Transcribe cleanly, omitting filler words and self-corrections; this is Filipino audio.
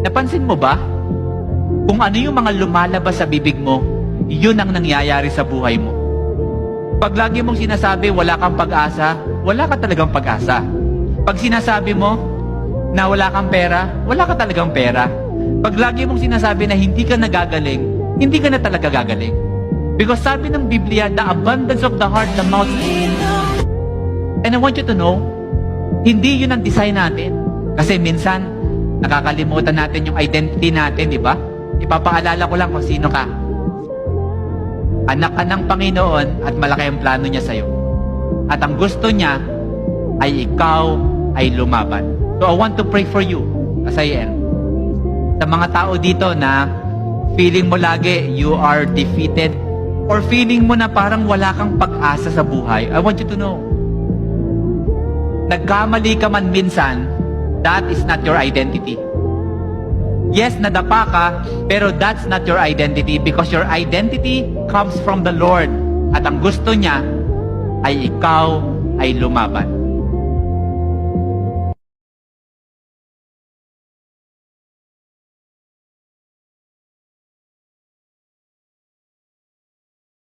Napansin mo ba? Kung ano yung mga lumalabas sa bibig mo, yun ang nangyayari sa buhay mo. Pag lagi mong sinasabi wala kang pag-asa, wala ka talagang pag-asa. Pag sinasabi mo na wala kang pera, wala ka talagang pera. Pag lagi mong sinasabi na hindi ka nagagaling, hindi ka na talaga gagaling. Because sabi ng Biblia, the abundance of the heart, the mouth speaks. And I want you to know, hindi yun ang design natin. Kasi minsan, nakakalimutan natin yung identity natin, di ba? Ipapaalala ko lang kung sino ka. Anak ka ng Panginoon at malaki ang plano niya sa'yo. At ang gusto niya ay ikaw ay lumaban. So I want to pray for you as I end. Sa mga tao dito na feeling mo lagi you are defeated or feeling mo na parang wala kang pag-asa sa buhay, I want you to know, nagkamali ka man minsan, that is not your identity. Yes, nadapa ka, pero that's not your identity because your identity comes from the Lord. At ang gusto niya ay ikaw ay lumaban.